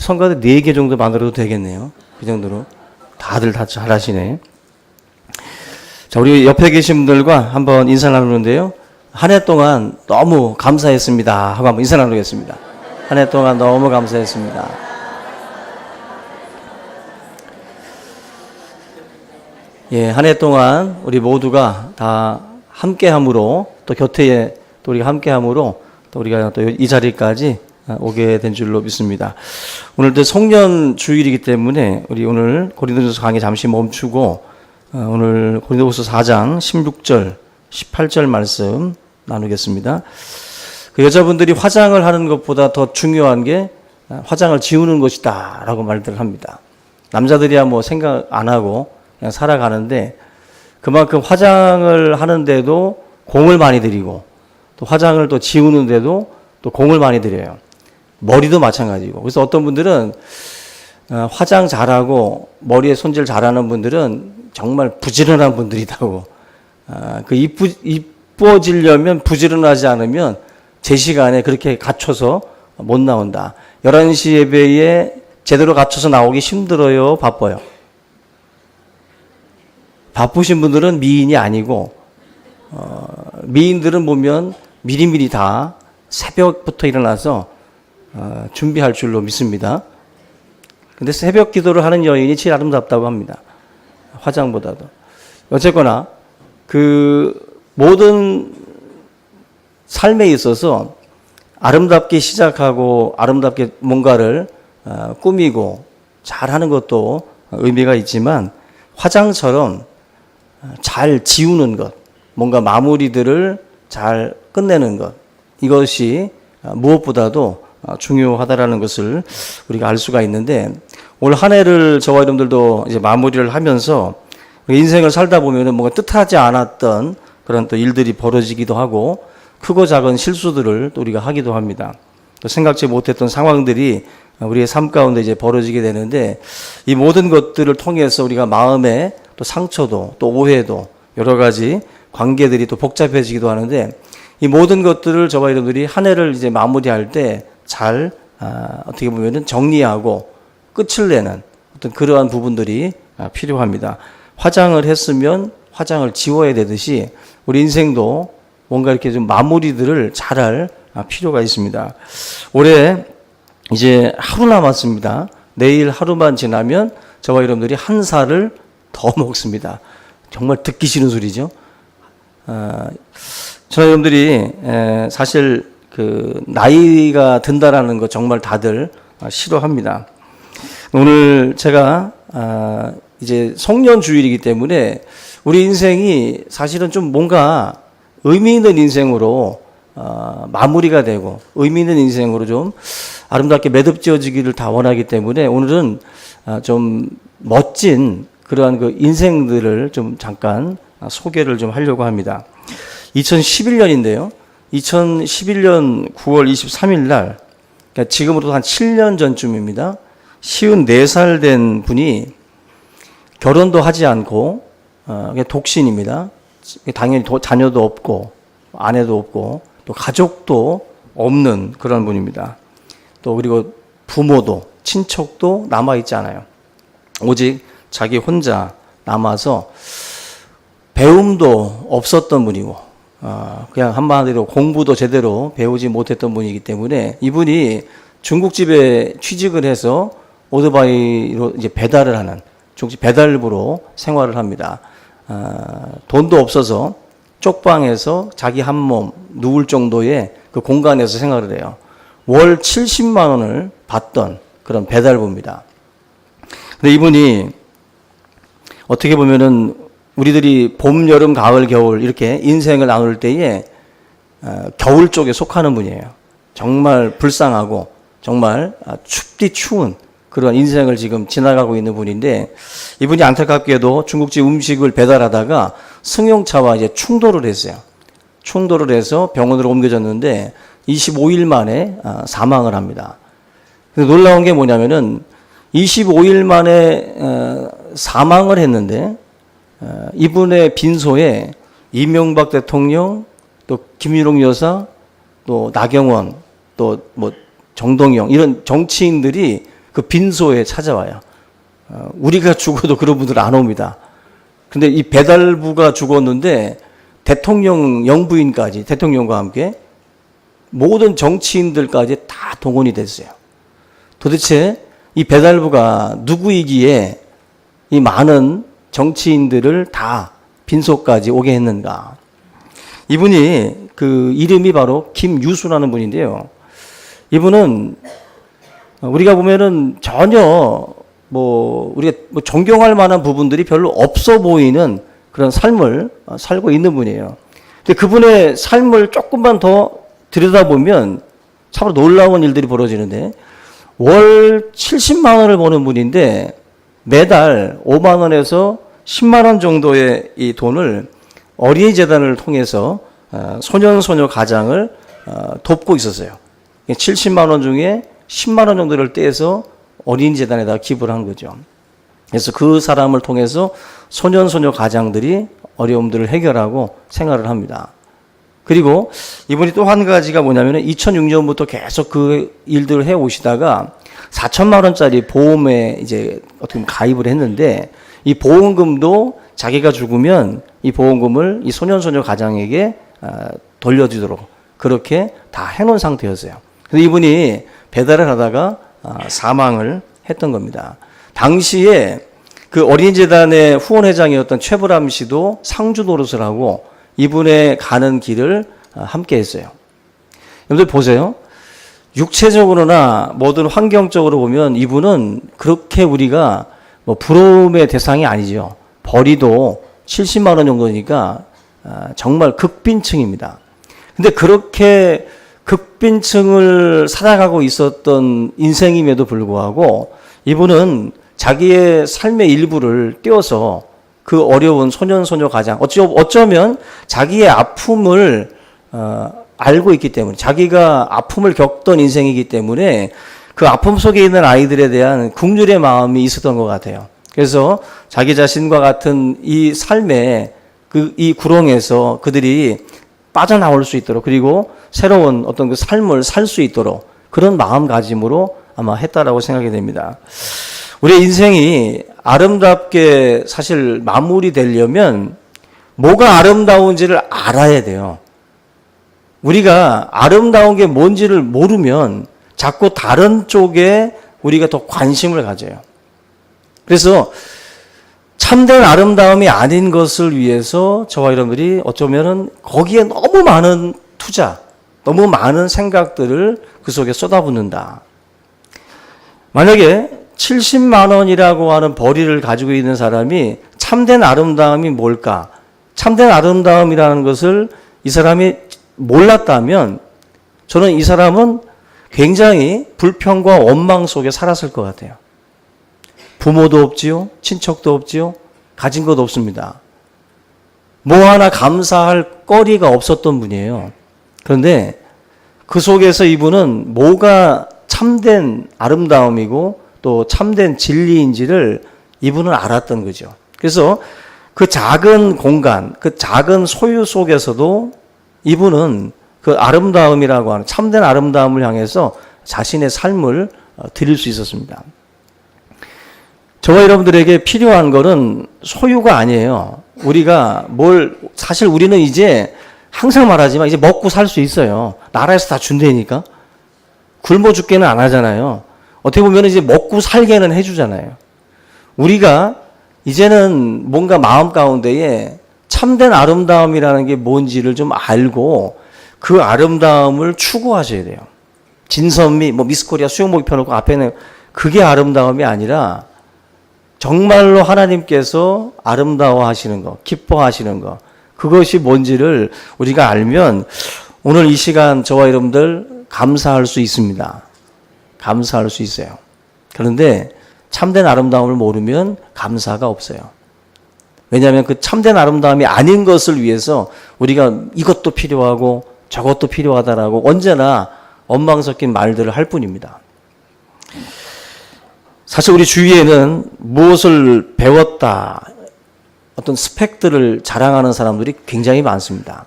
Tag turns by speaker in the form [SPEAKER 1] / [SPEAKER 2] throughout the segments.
[SPEAKER 1] 성가대 4개 정도 만들어도 되겠네요. 그 정도로. 다들 다 잘하시네. 자, 우리 옆에 계신 분들과 한번 인사 나누는데요. 한 해 동안 너무 감사했습니다 하고 한번 인사 나누겠습니다. 한 해 동안 너무 감사했습니다. 예, 한 해 동안 우리 모두가 다 함께함으로, 또 곁에 또 우리가 함께함으로 또 우리가 또 이 자리까지 오게 된 줄로 믿습니다. 오늘도 송년 주일이기 때문에 우리 오늘 고린도전서 강의 잠시 멈추고 오늘 고린도후서 4장 16절, 18절 말씀 나누겠습니다. 그 여자분들이 화장을 하는 것보다 더 중요한 게 화장을 지우는 것이다 라고 말들을 합니다. 남자들이야 뭐 생각 안 하고 그냥 살아가는데 그만큼 화장을 하는데도 공을 많이 들이고 또 화장을 또 지우는데도 또 공을 많이 들여요. 머리도 마찬가지고. 그래서 어떤 분들은 화장 잘하고 머리에 손질 잘하는 분들은 정말 부지런한 분들이라고. 그 이뻐지려면 부지런하지 않으면 제 시간에 그렇게 갖춰서 못 나온다. 11시 예배에 제대로 갖춰서 나오기 힘들어요? 바빠요? 바쁘신 분들은 미인이 아니고 미인들은 보면 미리미리 다 새벽부터 일어나서 준비할 줄로 믿습니다. 근데 새벽 기도를 하는 여인이 제일 아름답다고 합니다. 화장보다도. 어쨌거나 그 모든 삶에 있어서 아름답게 시작하고 아름답게 뭔가를 꾸미고 잘하는 것도 의미가 있지만 화장처럼 잘 지우는 것, 뭔가 마무리들을 잘 끝내는 것, 이것이 무엇보다도 중요하다라는 것을 우리가 알 수가 있는데, 올 한 해를 저와 여러분들도 이제 마무리를 하면서 인생을 살다 보면은 뭔가 뜻하지 않았던 그런 또 일들이 벌어지기도 하고 크고 작은 실수들을 또 우리가 하기도 합니다. 또 생각지 못했던 상황들이 우리의 삶 가운데 이제 벌어지게 되는데, 이 모든 것들을 통해서 우리가 마음에 또 상처도 또 오해도 여러 가지 관계들이 또 복잡해지기도 하는데, 이 모든 것들을 저와 여러분들이 한 해를 이제 마무리할 때 잘 어떻게 보면은 정리하고 끝을 내는 어떤 그러한 부분들이 필요합니다. 화장을 했으면 화장을 지워야 되듯이 우리 인생도 뭔가 이렇게 좀 마무리들을 잘할 필요가 있습니다. 올해 이제 하루 남았습니다. 내일 하루만 지나면 저와 여러분들이 한 살을 더 먹습니다. 정말 듣기 싫은 소리죠. 저와 여러분들이 사실 그 나이가 든다라는 거 정말 다들 싫어합니다. 오늘 제가 이제 송년 주일이기 때문에 우리 인생이 사실은 좀 뭔가 의미 있는 인생으로 마무리가 되고 의미 있는 인생으로 좀 아름답게 매듭지어지기를 다 원하기 때문에 오늘은 좀 멋진 그러한 그 인생들을 좀 잠깐 소개를 좀 하려고 합니다. 2011년인데요. 2011년 9월 23일 날, 그러니까 지금으로부터 한 7년 전쯤입니다. 54살 된 분이 결혼도 하지 않고 독신입니다. 당연히 자녀도 없고 아내도 없고 또 가족도 없는 그런 분입니다. 또 그리고 부모도 친척도 남아있지 않아요. 오직 자기 혼자 남아서 배움도 없었던 분이고 그냥 한마디로 공부도 제대로 배우지 못했던 분이기 때문에 이분이 중국집에 취직을 해서 오토바이로 이제 배달을 하는 중국집 배달부로 생활을 합니다. 돈도 없어서 쪽방에서 자기 한 몸 누울 정도의 그 공간에서 생활을 해요. 월 70만 원을 받던 그런 배달부입니다. 근데 이분이 어떻게 보면은 우리들이 봄, 여름, 가을, 겨울 이렇게 인생을 나눌 때에 겨울 쪽에 속하는 분이에요. 정말 불쌍하고 정말 춥디 추운 그런 인생을 지금 지나가고 있는 분인데, 이분이 안타깝게도 중국집 음식을 배달하다가 승용차와 이제 충돌을 했어요. 충돌을 해서 병원으로 옮겨졌는데 25일 만에 사망을 합니다. 근데 놀라운 게 뭐냐면은 25일 만에 사망을 했는데 이분의 빈소에 이명박 대통령, 또 김일홍 여사, 또 나경원, 또 뭐 정동영 이런 정치인들이 그 그 빈소에 찾아와요. 우리가 죽어도 그런 분들 안 옵니다. 근데 이 배달부가 죽었는데 대통령 영부인까지, 대통령과 함께 모든 정치인들까지 다 동원이 됐어요. 도대체 이 배달부가 누구이기에 이 많은 정치인들을 다 빈소까지 오게 했는가? 이분이 그 이름이 바로 김유수라는 분인데요. 이분은 우리가 보면은 전혀 우리가 존경할 만한 부분들이 별로 없어 보이는 그런 삶을 살고 있는 분이에요. 근데 그분의 삶을 조금만 더 들여다보면 참으로 놀라운 일들이 벌어지는데, 월 70만 원을 버는 분인데 매달 5만 원에서 10만 원 정도의 이 돈을 어린이재단을 통해서 소년소녀 가장을 돕고 있었어요. 70만 원 중에 10만 원 정도를 떼서 어린이재단에다 기부를 한 거죠. 그래서 그 사람을 통해서 소년소녀 가장들이 어려움들을 해결하고 생활을 합니다. 그리고 이분이 또 한 가지가 뭐냐면 2006년부터 계속 그 일들을 해 오시다가 4천만 원짜리 보험에 이제 어떻게 보면 가입을 했는데, 이 보험금도 자기가 죽으면 이 보험금을 이 소년소녀 가장에게 돌려주도록 그렇게 다 해놓은 상태였어요. 그래서 이분이 배달을 하다가 사망을 했던 겁니다. 당시에 그 어린이재단의 후원회장이었던 최불암 씨도 상주 노릇을 하고 이분의 가는 길을 함께 했어요. 여러분들 보세요. 육체적으로나 모든 환경적으로 보면 이분은 그렇게 우리가 부러움의 대상이 아니죠. 벌이도 70만 원 정도니까 정말 극빈층입니다. 근데 그렇게 극빈층을 살아가고 있었던 인생임에도 불구하고 이분은 자기의 삶의 일부를 떼어서 그 어려운 소년소녀 가장, 어쩌면 자기의 아픔을 알고 있기 때문에, 자기가 아픔을 겪던 인생이기 때문에 그 아픔 속에 있는 아이들에 대한 국률의 마음이 있었던 것 같아요. 그래서 자기 자신과 같은 이 삶의 이 구렁에서 그들이 빠져나올 수 있도록, 그리고 새로운 어떤 그 삶을 살 수 있도록 그런 마음가짐으로 아마 했다라고 생각이 됩니다. 우리의 인생이 아름답게 사실 마무리되려면 뭐가 아름다운지를 알아야 돼요. 우리가 아름다운 게 뭔지를 모르면 자꾸 다른 쪽에 우리가 더 관심을 가져요. 그래서 참된 아름다움이 아닌 것을 위해서 저와 여러분들이 어쩌면은 거기에 너무 많은 투자, 너무 많은 생각들을 그 속에 쏟아붓는다. 만약에 70만 원이라고 하는 벌이를 가지고 있는 사람이 참된 아름다움이 뭘까? 참된 아름다움이라는 것을 이 사람이 몰랐다면 저는 이 사람은 굉장히 불평과 원망 속에 살았을 것 같아요. 부모도 없지요, 친척도 없지요, 가진 것도 없습니다. 뭐 하나 감사할 거리가 없었던 분이에요. 그런데 그 속에서 이분은 뭐가 참된 아름다움이고 또 참된 진리인지를 이분은 알았던 거죠. 그래서 그 작은 공간, 그 작은 소유 속에서도 이분은 그 아름다움이라고 하는 참된 아름다움을 향해서 자신의 삶을 드릴 수 있었습니다. 저와 여러분들에게 필요한 것은 소유가 아니에요. 우리가 사실 우리는 이제 항상 말하지만 이제 먹고 살 수 있어요. 나라에서 다 준다니까. 굶어 죽게는 안 하잖아요. 어떻게 보면 이제 먹고 살게는 해주잖아요. 우리가 이제는 뭔가 마음 가운데에 참된 아름다움이라는 게 뭔지를 좀 알고 그 아름다움을 추구하셔야 돼요. 진선미, 미스코리아 수영복 입혀놓고 앞에는 그게 아름다움이 아니라 정말로 하나님께서 아름다워하시는 것, 기뻐하시는 것, 그것이 뭔지를 우리가 알면 오늘 이 시간 저와 여러분들 감사할 수 있습니다. 감사할 수 있어요. 그런데 참된 아름다움을 모르면 감사가 없어요. 왜냐하면 그 참된 아름다움이 아닌 것을 위해서 우리가 이것도 필요하고 저것도 필요하다라고 언제나 원망 섞인 말들을 할 뿐입니다. 사실 우리 주위에는 무엇을 배웠다, 어떤 스펙들을 자랑하는 사람들이 굉장히 많습니다.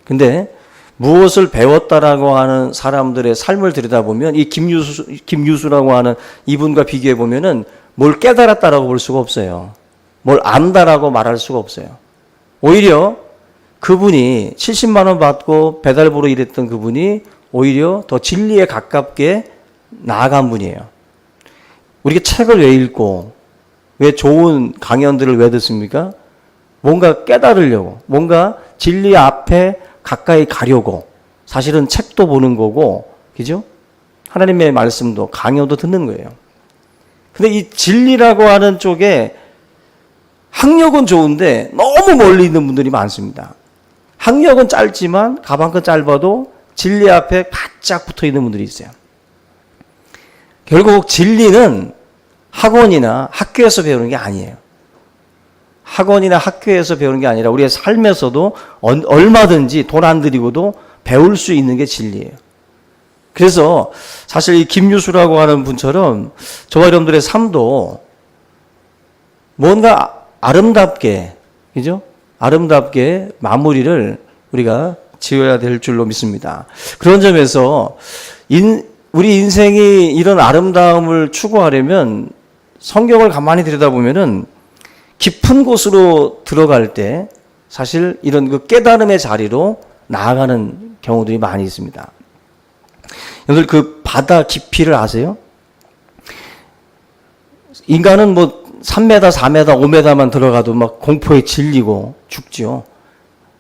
[SPEAKER 1] 근데 무엇을 배웠다라고 하는 사람들의 삶을 들여다보면 이 김유수라고 하는 이분과 비교해 보면은 뭘 깨달았다라고 볼 수가 없어요. 뭘 안다라고 말할 수가 없어요. 오히려 그분이 70만 원 받고 배달부로 일했던 그분이 오히려 더 진리에 가깝게 나아간 분이에요. 우리가 책을 왜 읽고 왜 좋은 강연들을 왜 듣습니까? 뭔가 깨달으려고, 뭔가 진리 앞에 가까이 가려고. 사실은 책도 보는 거고, 그죠? 하나님의 말씀도 강연도 듣는 거예요. 근데 이 진리라고 하는 쪽에 학력은 좋은데 너무 멀리 있는 분들이 많습니다. 학력은 짧지만 가방끈 짧아도 진리 앞에 바짝 붙어 있는 분들이 있어요. 결국 진리는 학원이나 학교에서 배우는 게 아니에요. 학원이나 학교에서 배우는 게 아니라 우리의 삶에서도 얼마든지 돈 안 들이고도 배울 수 있는 게 진리예요. 그래서 사실 이 김유수라고 하는 분처럼 저와 여러분들의 삶도 뭔가 아름답게, 그죠? 아름답게 마무리를 우리가 지어야 될 줄로 믿습니다. 그런 점에서 우리 인생이 이런 아름다움을 추구하려면 성경을 가만히 들여다보면은 깊은 곳으로 들어갈 때 사실 이런 그 깨달음의 자리로 나아가는 경우들이 많이 있습니다. 여러분들 그 바다 깊이를 아세요? 인간은 뭐 3m, 4m, 5m만 들어가도 막 공포에 질리고 죽죠.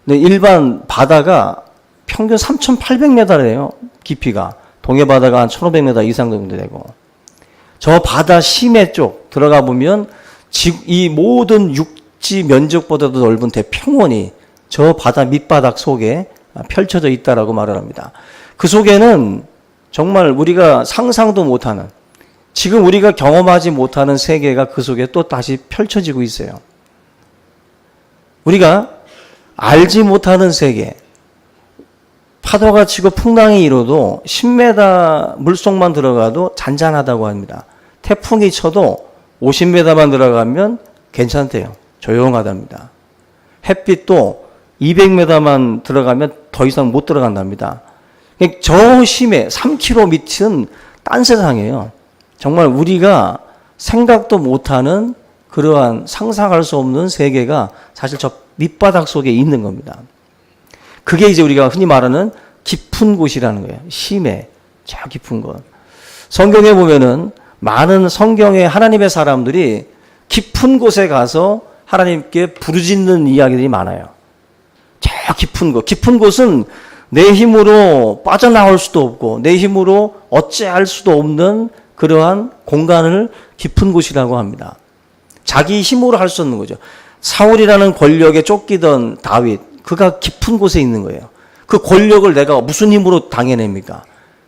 [SPEAKER 1] 근데 일반 바다가 평균 3,800m래요. 깊이가. 동해 바다가 한 1,500m 이상 정도 되고. 저 바다 심해 쪽 들어가 보면 이 모든 육지 면적보다도 넓은 대평원이 저 바다 밑바닥 속에 펼쳐져 있다라고 말을 합니다. 그 속에는 정말 우리가 상상도 못하는, 지금 우리가 경험하지 못하는 세계가 그 속에 또 다시 펼쳐지고 있어요. 우리가 알지 못하는 세계, 파도가 치고 풍랑이 일어도 10m 물속만 들어가도 잔잔하다고 합니다. 태풍이 쳐도 50m만 들어가면 괜찮대요. 조용하답니다. 햇빛도 200m만 들어가면 더 이상 못 들어간답니다. 저 심해 3km 밑은 딴 세상이에요. 정말 우리가 생각도 못하는 그러한 상상할 수 없는 세계가 사실 저 밑바닥 속에 있는 겁니다. 그게 이제 우리가 흔히 말하는 깊은 곳이라는 거예요. 심해, 저 깊은 곳. 성경에 보면은 많은 성경의 하나님의 사람들이 깊은 곳에 가서 하나님께 부르짖는 이야기들이 많아요. 저 깊은 곳. 깊은 곳은 내 힘으로 빠져나올 수도 없고 내 힘으로 어찌할 수도 없는 그러한 공간을 깊은 곳이라고 합니다. 자기 힘으로 할 수 없는 거죠. 사울이라는 권력에 쫓기던 다윗, 그가 깊은 곳에 있는 거예요. 그 권력을 내가 무슨 힘으로 당해냅니까?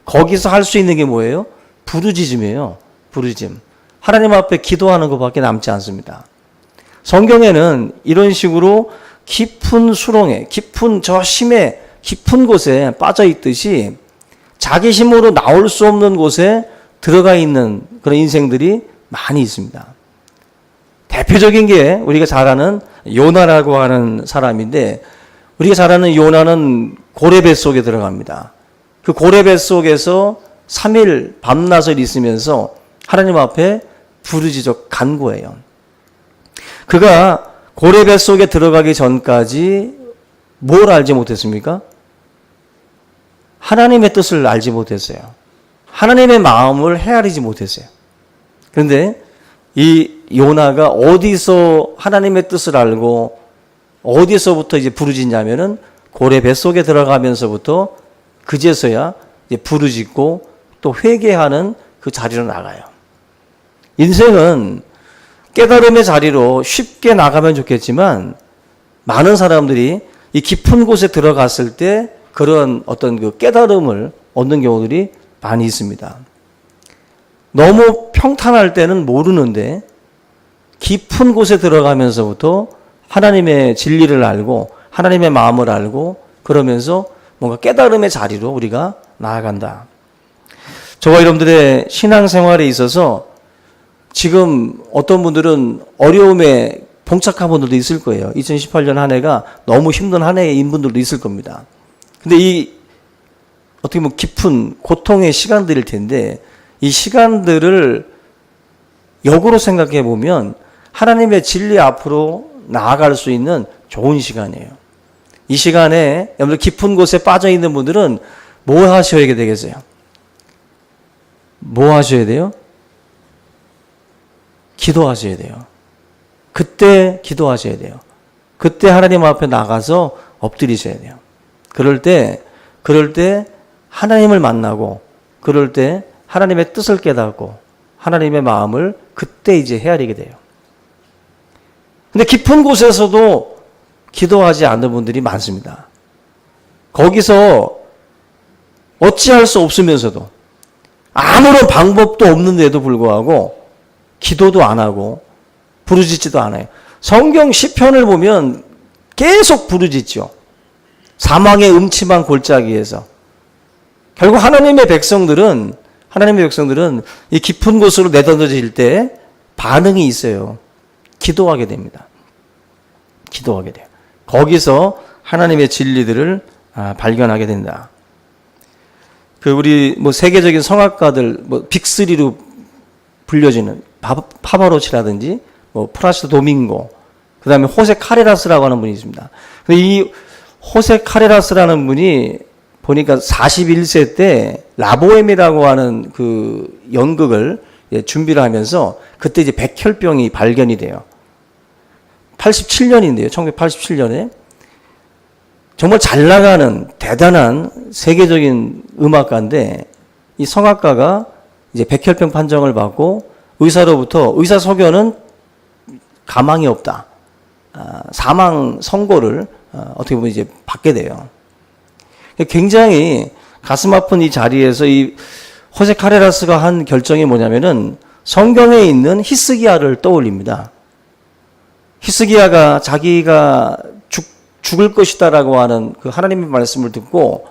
[SPEAKER 1] 거기서 할 수 있는 게 뭐예요? 부르짖음이에요. 부르짖음. 하나님 앞에 기도하는 것밖에 남지 않습니다. 성경에는 이런 식으로 깊은 수렁에, 깊은 저 심해, 깊은 곳에 빠져 있듯이 자기 힘으로 나올 수 없는 곳에 들어가 있는 그런 인생들이 많이 있습니다. 대표적인 게 우리가 잘 아는 요나라고 하는 사람인데, 우리가 잘 아는 요나는 고래뱃 속에 들어갑니다. 그 고래뱃 속에서 3일 밤낮을 있으면서 하나님 앞에 부르짖어 간구해요. 그가 고래뱃 속에 들어가기 전까지 뭘 알지 못했습니까? 하나님의 뜻을 알지 못했어요. 하나님의 마음을 헤아리지 못했어요. 그런데 이 요나가 어디서 하나님의 뜻을 알고 어디서부터 이제 부르짖냐면은 고래 뱃속에 들어가면서부터 그제서야 이제 부르짖고 또 회개하는 그 자리로 나가요. 인생은 깨달음의 자리로 쉽게 나가면 좋겠지만 많은 사람들이 이 깊은 곳에 들어갔을 때 그런 어떤 그 깨달음을 얻는 경우들이 많이 있습니다. 너무 평탄할 때는 모르는데 깊은 곳에 들어가면서부터 하나님의 진리를 알고 하나님의 마음을 알고 그러면서 뭔가 깨달음의 자리로 우리가 나아간다. 저와 여러분들의 신앙생활에 있어서 지금 어떤 분들은 어려움에 봉착한 분들도 있을 거예요. 2018년 한 해가 너무 힘든 한 해인 분들도 있을 겁니다. 근데 이 어떻게 보면 깊은 고통의 시간들일 텐데 이 시간들을 역으로 생각해 보면 하나님의 진리 앞으로 나아갈 수 있는 좋은 시간이에요. 이 시간에 여러분들 깊은 곳에 빠져 있는 분들은 뭐 하셔야 되겠어요? 뭐 하셔야 돼요? 기도하셔야 돼요. 그때 기도하셔야 돼요. 그때 하나님 앞에 나가서 엎드리셔야 돼요. 그럴 때 하나님을 만나고, 그럴 때 하나님의 뜻을 깨닫고, 하나님의 마음을 그때 이제 헤아리게 돼요. 근데 깊은 곳에서도 기도하지 않는 분들이 많습니다. 거기서 어찌할 수 없으면서도, 아무런 방법도 없는데도 불구하고, 기도도 안 하고, 부르짖지도 않아요. 성경 시편을 보면 계속 부르짖죠. 사망의 음침한 골짜기에서. 결국 하나님의 백성들은 이 깊은 곳으로 내던져질 때 반응이 있어요. 기도하게 됩니다. 기도하게 돼요. 거기서 하나님의 진리들을 발견하게 된다. 우리 세계적인 성악가들 빅3로 불려지는 파바로치라든지 프라시도 도밍고, 그 다음에 호세 카레라스라고 하는 분이 있습니다. 이 호세 카레라스라는 분이 보니까 41세 때 라보엠이라고 하는 그 연극을 준비를 하면서 그때 이제 백혈병이 발견이 돼요. 87년인데요. 1987년에. 정말 잘 나가는 대단한 세계적인 음악가인데 이 성악가가 이제 백혈병 판정을 받고 의사로부터 의사 소견은 가망이 없다. 사망 선고를 어떻게 보면 이제 받게 돼요. 굉장히 가슴 아픈 이 자리에서 이 호세 카레라스가 한 결정이 뭐냐면은 성경에 있는 히스기야를 떠올립니다. 히스기야가 자기가 죽을 것이다라고 하는 그 하나님의 말씀을 듣고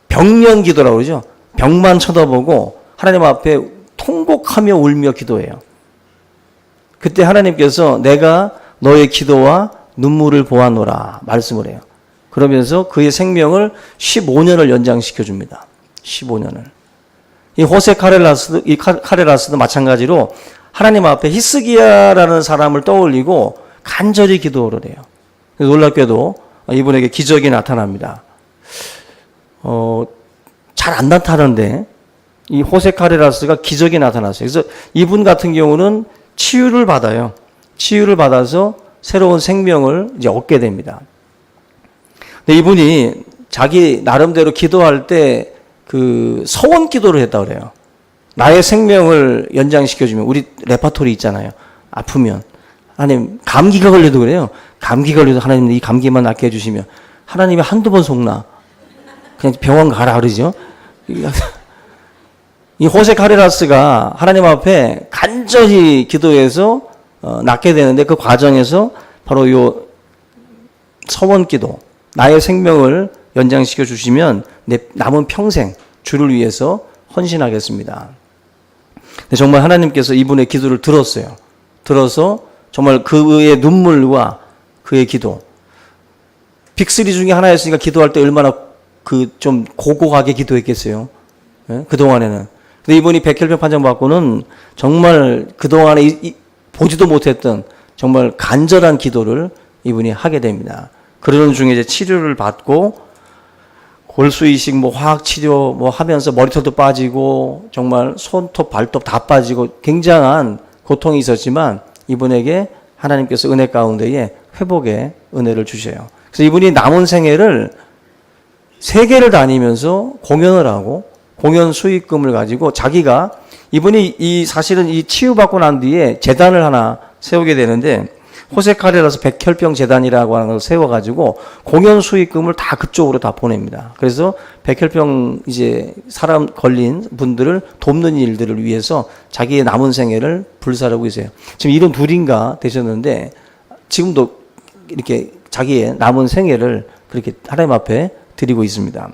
[SPEAKER 1] 병면 기도라고 그러죠. 병만 쳐다보고 하나님 앞에 통곡하며 울며 기도해요. 그때 하나님께서 내가 너의 기도와 눈물을 보았노라 말씀을 해요. 그러면서 그의 생명을 15년을 연장시켜 줍니다. 15년을. 이 호세 카레라스도 마찬가지로 하나님 앞에 히스기야라는 사람을 떠올리고 간절히 기도를 해요. 놀랍게도 이분에게 기적이 나타납니다. 잘 안 나타나는데 이 호세 카레라스가 기적이 나타났어요. 그래서 이분 같은 경우는 치유를 받아요. 치유를 받아서 새로운 생명을 이제 얻게 됩니다. 근데 이분이 자기 나름대로 기도할 때 그 서원 기도를 했다고 그래요. 나의 생명을 연장시켜주면, 우리 레파토리 있잖아요. 아프면. 하나님, 감기가 걸려도 그래요. 감기 걸려도 하나님 이 감기만 낫게 해주시면. 하나님이 한두 번 속나. 그냥 병원 가라 그러죠. 이 호세 카레라스가 하나님 앞에 간절히 기도해서 낫게 되는데 그 과정에서 바로 요 서원 기도, 나의 생명을 연장시켜 주시면 내 남은 평생 주를 위해서 헌신하겠습니다. 근데 정말 하나님께서 이분의 기도를 들었어요. 들어서 정말 그의 눈물과 그의 기도, 빅3 중에 하나였으니까 기도할 때 얼마나 좀 고고하게 기도했겠어요. 네? 그동안에는. 근데 이분이 백혈병 판정받고는 정말 그동안에 보지도 못했던 정말 간절한 기도를 이분이 하게 됩니다. 그러는 중에 이제 치료를 받고 골수이식 화학치료 하면서 머리털도 빠지고 정말 손톱 발톱 다 빠지고 굉장한 고통이 있었지만 이분에게 하나님께서 은혜 가운데에 회복의 은혜를 주셔요. 그래서 이분이 남은 생애를 세계를 다니면서 공연을 하고 공연 수익금을 가지고 자기가 이분이 사실은 이 치유받고 난 뒤에 재단을 하나 세우게 되는데 호세 카레라스 백혈병 재단이라고 하는 걸 세워가지고 공연 수익금을 다 그쪽으로 다 보냅니다. 그래서 백혈병 이제 사람 걸린 분들을 돕는 일들을 위해서 자기의 남은 생애를 불사르고 있어요. 지금 72인가 되셨는데 지금도 이렇게 자기의 남은 생애를 그렇게 하나님 앞에 드리고 있습니다.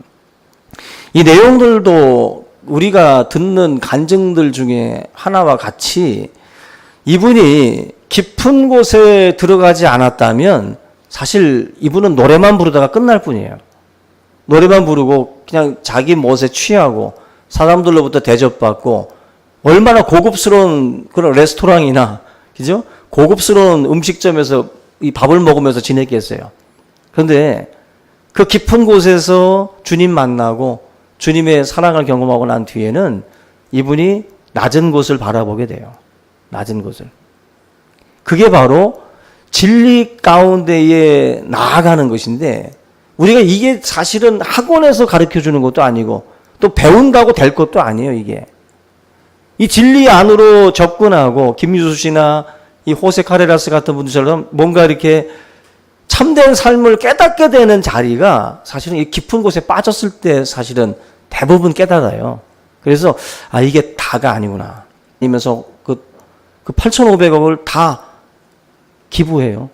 [SPEAKER 1] 이 내용들도 우리가 듣는 간증들 중에 하나와 같이 이분이 깊은 곳에 들어가지 않았다면 사실 이분은 노래만 부르다가 끝날 뿐이에요. 노래만 부르고 그냥 자기 멋에 취하고 사람들로부터 대접받고 얼마나 고급스러운 그런 레스토랑이나 그죠? 고급스러운 음식점에서 이 밥을 먹으면서 지냈겠어요. 그런데 그 깊은 곳에서 주님 만나고 주님의 사랑을 경험하고 난 뒤에는 이분이 낮은 곳을 바라보게 돼요. 낮은 곳을. 그게 바로 진리 가운데에 나아가는 것인데 우리가 이게 사실은 학원에서 가르쳐 주는 것도 아니고 또 배운다고 될 것도 아니에요, 이게. 이 진리 안으로 접근하고 김유수 씨나 이 호세 카레라스 같은 분들처럼 뭔가 이렇게 참된 삶을 깨닫게 되는 자리가 사실은 이 깊은 곳에 빠졌을 때 사실은 대부분 깨달아요. 그래서 이게 다가 아니구나. 이면서 그 8,500억을 다 기부해요.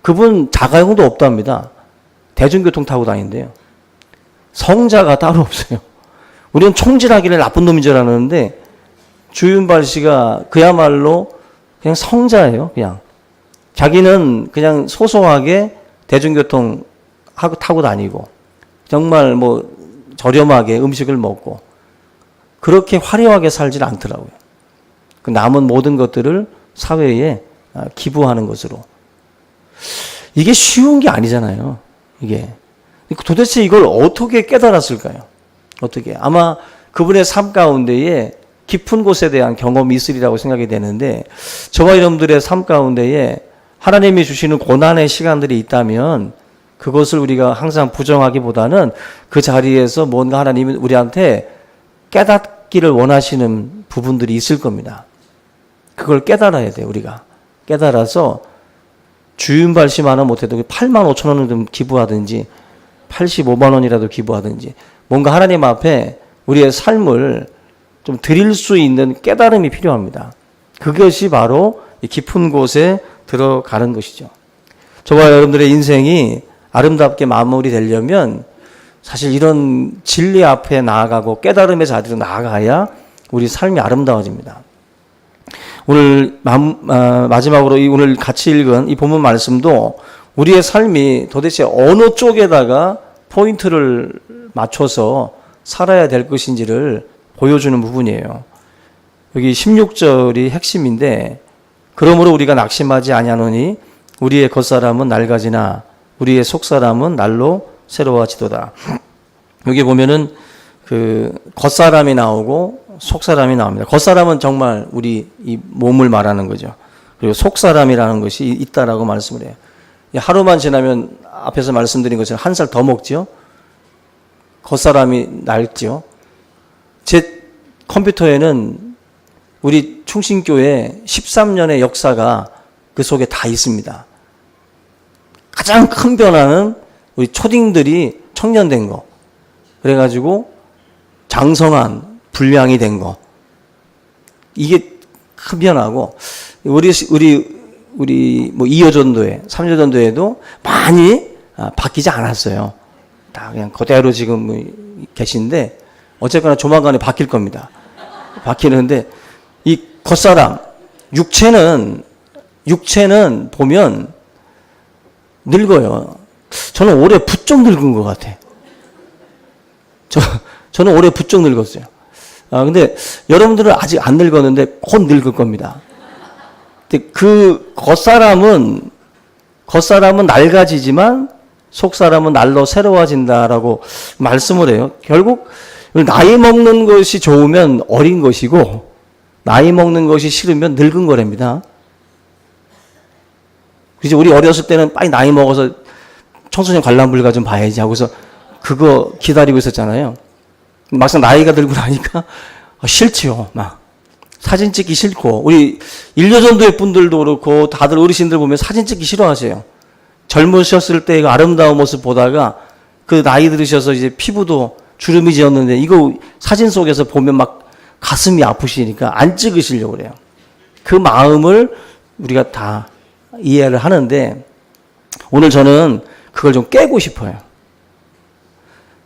[SPEAKER 1] 그분 자가용도 없답니다. 대중교통 타고 다니는데요. 성자가 따로 없어요. 우리는 총질하기를 나쁜 놈인 줄 알았는데 주윤발 씨가 그야말로 그냥 성자예요. 그냥 자기는 그냥 소소하게 대중교통 타고 다니고 정말 뭐 저렴하게 음식을 먹고 그렇게 화려하게 살질 않더라고요. 그 남은 모든 것들을 사회에 기부하는 것으로. 이게 쉬운 게 아니잖아요. 이게 도대체 이걸 어떻게 깨달았을까요? 어떻게? 아마 그분의 삶 가운데에 깊은 곳에 대한 경험이 있으리라고 생각이 되는데 저와 여러분들의 삶 가운데에 하나님이 주시는 고난의 시간들이 있다면 그것을 우리가 항상 부정하기보다는 그 자리에서 뭔가 하나님이 우리한테 깨닫기를 원하시는 부분들이 있을 겁니다. 그걸 깨달아야 돼요, 우리가. 깨달아서 주윤발심하나 못해도 8만 5천 원을 좀 기부하든지 85만 원이라도 기부하든지 뭔가 하나님 앞에 우리의 삶을 좀 드릴 수 있는 깨달음이 필요합니다. 그것이 바로 깊은 곳에 들어가는 것이죠. 저와 여러분들의 인생이 아름답게 마무리되려면 사실 이런 진리 앞에 나아가고 깨달음의 자리로 나아가야 우리 삶이 아름다워집니다. 오늘 마지막으로 오늘 같이 읽은 이 본문 말씀도 우리의 삶이 도대체 어느 쪽에다가 포인트를 맞춰서 살아야 될 것인지를 보여주는 부분이에요. 여기 16절이 핵심인데 그러므로 우리가 낙심하지 아니하노니 우리의 겉사람은 낡아지나 우리의 속사람은 날로 새로워지도다. 여기 보면은 그 겉사람이 나오고 속사람이 나옵니다. 겉사람은 정말 우리 이 몸을 말하는 거죠. 그리고 속사람이라는 것이 있다라고 말씀을 해요. 하루만 지나면 앞에서 말씀드린 것처럼 한 살 더 먹죠. 겉사람이 낡죠. 제 컴퓨터에는 우리 충신교회 13년의 역사가 그 속에 다 있습니다. 가장 큰 변화는 우리 초딩들이 청년된 거. 그래가지고 장성한 분량이 된 거. 이게 큰 변화고 우리 뭐 2여 전도회, 3여 전도회도 많이 바뀌지 않았어요. 다 그냥 그대로 지금 계신데 어쨌거나 조만간에 바뀔 겁니다. 바뀌는데 이 겉사람 육체는 보면 늙어요. 저는 올해 부쩍 늙은 것 같아. 저는 올해 부쩍 늙었어요. 근데 여러분들은 아직 안 늙었는데 곧 늙을 겁니다. 근데 그 겉사람은 낡아지지만 속사람은 날로 새로워진다라고 말씀을 해요. 결국 나이 먹는 것이 좋으면 어린 것이고 나이 먹는 것이 싫으면 늙은 거랍니다. 그죠? 우리 어렸을 때는 빨리 나이 먹어서 청소년 관람불가 좀 봐야지 하고서 그거 기다리고 있었잖아요. 막상 나이가 들고 나니까 싫지요. 막 사진 찍기 싫고 우리 1년 전도의 분들도 그렇고 다들 어르신들 보면 사진 찍기 싫어하세요. 젊으셨을 때의 아름다운 모습 보다가 그 나이 들으셔서 이제 피부도 주름이 지었는데 이거 사진 속에서 보면 막 가슴이 아프시니까 안 찍으시려고 그래요. 그 마음을 우리가 다 이해를 하는데 오늘 저는 그걸 좀 깨고 싶어요.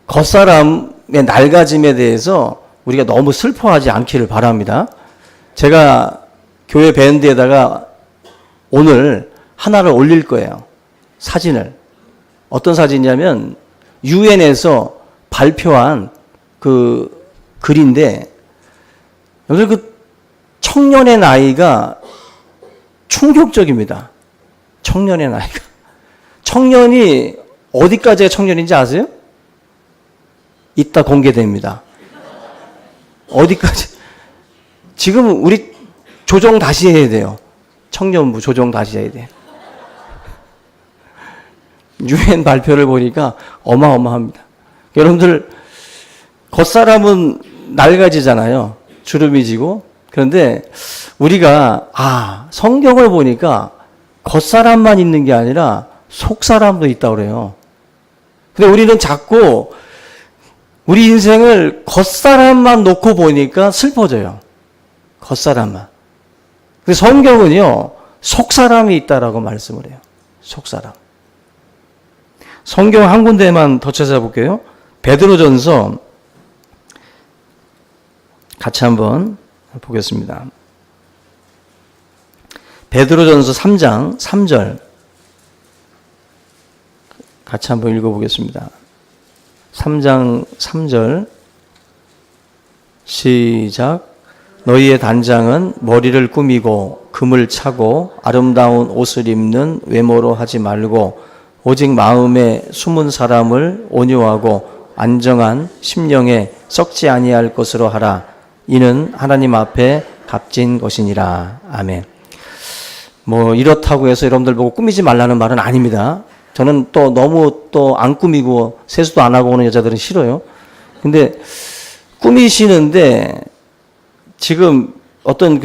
[SPEAKER 1] 겉사람의 낡아짐에 대해서 우리가 너무 슬퍼하지 않기를 바랍니다. 제가 교회 밴드에다가 오늘 하나를 올릴 거예요. 사진을. 어떤 사진이냐면 유엔에서 발표한 그 글인데, 여러분 그 청년의 나이가 충격적입니다. 청년의 나이가. 청년이 어디까지가 청년인지 아세요? 이따 공개됩니다. 어디까지? 지금 우리 조정 다시 해야 돼요. 청년부 조정 다시 해야 돼요. 유엔 발표를 보니까 어마어마합니다. 여러분들, 겉사람은 낡아지잖아요. 주름이 지고. 그런데 우리가 성경을 보니까 겉사람만 있는 게 아니라 속사람도 있다고 그래요. 근데 우리는 자꾸 우리 인생을 겉사람만 놓고 보니까 슬퍼져요. 겉사람만. 근데 성경은요, 속사람이 있다라고 말씀을 해요. 속사람. 성경 한 군데만 더 찾아볼게요. 베드로전서 같이 한번 보겠습니다. 베드로전서 3장 3절 같이 한번 읽어보겠습니다. 3장 3절 시작. 너희의 단장은 머리를 꾸미고 금을 차고 아름다운 옷을 입는 외모로 하지 말고 오직 마음에 숨은 사람을 온유하고 안정한 심령에 썩지 아니할 것으로 하라. 이는 하나님 앞에 값진 것이니라. 아멘. 이렇다고 해서 여러분들 보고 꾸미지 말라는 말은 아닙니다. 저는 또 너무 또 안 꾸미고 세수도 안 하고 오는 여자들은 싫어요. 근데 꾸미시는데 지금 어떤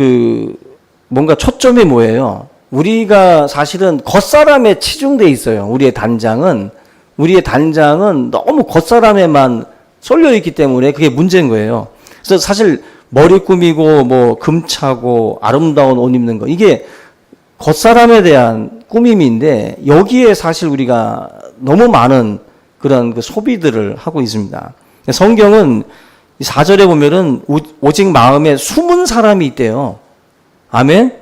[SPEAKER 1] 뭔가 초점이 뭐예요? 우리가 사실은 겉사람에 치중돼 있어요. 우리의 단장은 너무 겉사람에만 쏠려 있기 때문에 그게 문제인 거예요. 그래서 사실 머리 꾸미고 금 차고 아름다운 옷 입는 거, 이게 겉사람에 대한 꾸밈인데 여기에 사실 우리가 너무 많은 그런 소비들을 하고 있습니다. 성경은 4절에 보면은 오직 마음에 숨은 사람이 있대요. 아멘?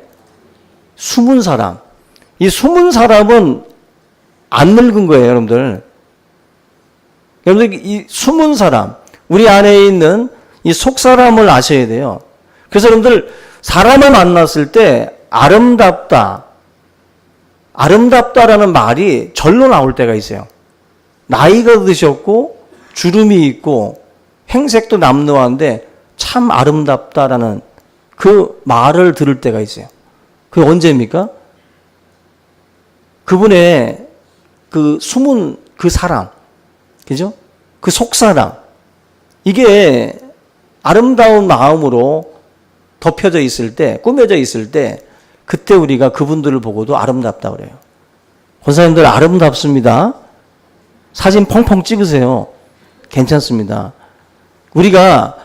[SPEAKER 1] 숨은 사람. 이 숨은 사람은 안 늙은 거예요, 여러분들. 여러분들, 이 숨은 사람, 우리 안에 있는 이 속사람을 아셔야 돼요. 그래서 여러분들, 사람을 만났을 때 아름답다라는 말이 절로 나올 때가 있어요. 나이가 드셨고 주름이 있고 행색도 남루한데 참 아름답다라는 그 말을 들을 때가 있어요. 그게 언제입니까? 그분의 그 숨은 그 사랑, 그죠? 그 속사랑, 이게 아름다운 마음으로 덮여져 있을 때, 꾸며져 있을 때, 그때 우리가 그분들을 보고도 아름답다 그래요. 권사님들 아름답습니다. 사진 펑펑 찍으세요. 괜찮습니다. 우리가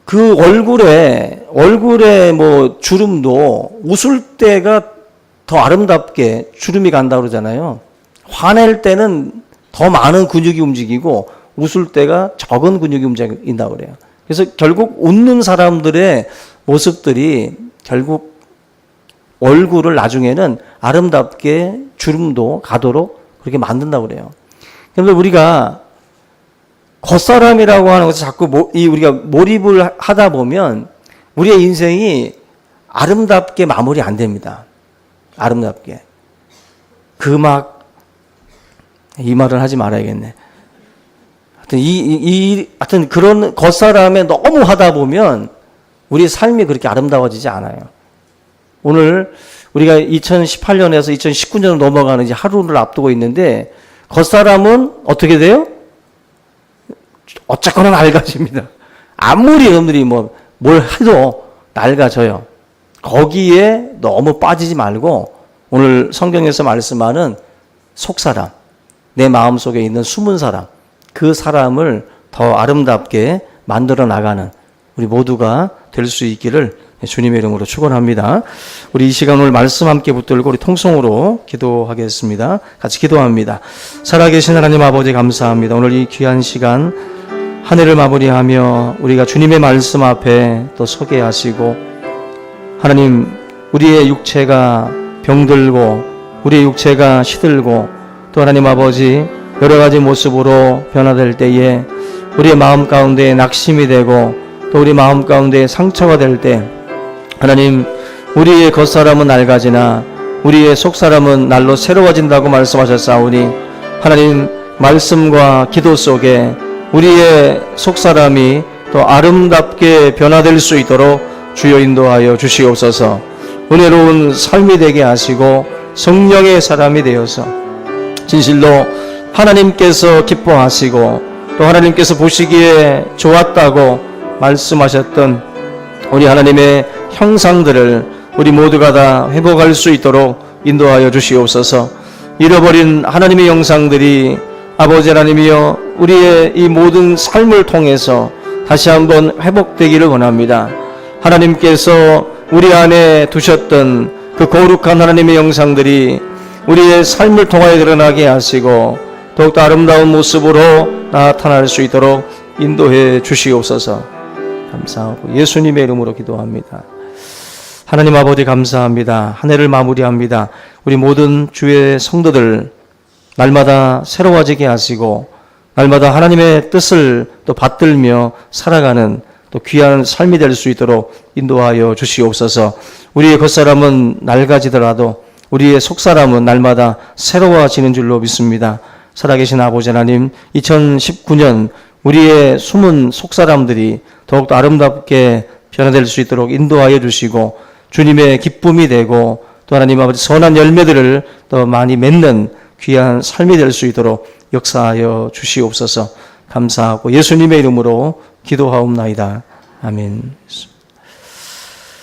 [SPEAKER 1] 그 얼굴에 주름도 웃을 때가 더 아름답게 주름이 간다고 그러잖아요. 화낼 때는 더 많은 근육이 움직이고 웃을 때가 적은 근육이 움직인다고 그래요. 그래서 결국 웃는 사람들의 모습들이 결국 얼굴을 나중에는 아름답게 주름도 가도록 그렇게 만든다고 그래요. 그런데 우리가 겉사람이라고 하는 것을 자꾸 우리가 몰입을 하다 보면 우리의 인생이 아름답게 마무리 안 됩니다. 아름답게. 이 말을 하지 말아야겠네. 하여튼 그런 겉사람에 너무 하다 보면 우리의 삶이 그렇게 아름다워지지 않아요. 오늘 우리가 2018년에서 2019년으로 넘어가는 이제 하루를 앞두고 있는데 겉사람은 어떻게 돼요? 어쨌거나 낡아집니다. 아무리 여러분들이 뭘 해도 낡아져요. 거기에 너무 빠지지 말고 오늘 성경에서 말씀하는 속사람, 내 마음속에 있는 숨은 사람, 그 사람을 더 아름답게 만들어 나가는 우리 모두가 될 수 있기를 주님의 이름으로 축원합니다. 우리 이 시간 오늘 말씀 함께 붙들고 우리 통성으로 기도하겠습니다. 같이 기도합니다. 살아계신 하나님 아버지 감사합니다. 오늘 이 귀한 시간 한 해를 마무리하며 우리가 주님의 말씀 앞에 또 서게 하시고 하나님 우리의 육체가 병들고 우리의 육체가 시들고 또 하나님 아버지 여러 가지 모습으로 변화될 때에 우리의 마음 가운데 낙심이 되고 또 우리 마음 가운데 상처가 될 때 하나님, 우리의 겉사람은 낡아지나 우리의 속사람은 날로 새로워진다고 말씀하셨사오니 하나님, 말씀과 기도 속에 우리의 속사람이 또 아름답게 변화될 수 있도록 주여 인도하여 주시옵소서. 은혜로운 삶이 되게 하시고 성령의 사람이 되어서 진실로 하나님께서 기뻐하시고 또 하나님께서 보시기에 좋았다고 말씀하셨던 우리 하나님의 형상들을 우리 모두가 다 회복할 수 있도록 인도하여 주시옵소서. 잃어버린 하나님의 형상들이 아버지 하나님이여 우리의 이 모든 삶을 통해서 다시 한번 회복되기를 원합니다. 하나님께서 우리 안에 두셨던 그 거룩한 하나님의 형상들이 우리의 삶을 통하여 드러나게 하시고 더욱더 아름다운 모습으로 나타날 수 있도록 인도해 주시옵소서. 감사하고 예수님의 이름으로 기도합니다. 하나님 아버지 감사합니다. 한 해를 마무리합니다. 우리 모든 주의 성도들 날마다 새로워지게 하시고 날마다 하나님의 뜻을 또 받들며 살아가는 또 귀한 삶이 될 수 있도록 인도하여 주시옵소서. 우리의 겉사람은 낡아지더라도 우리의 속사람은 날마다 새로워지는 줄로 믿습니다. 살아계신 아버지 하나님, 2019년 우리의 숨은 속사람들이 더욱더 아름답게 변화될 수 있도록 인도하여 주시고 주님의 기쁨이 되고 또 하나님 아버지 선한 열매들을 더 많이 맺는 귀한 삶이 될 수 있도록 역사하여 주시옵소서. 감사하고 예수님의 이름으로 기도하옵나이다. 아멘.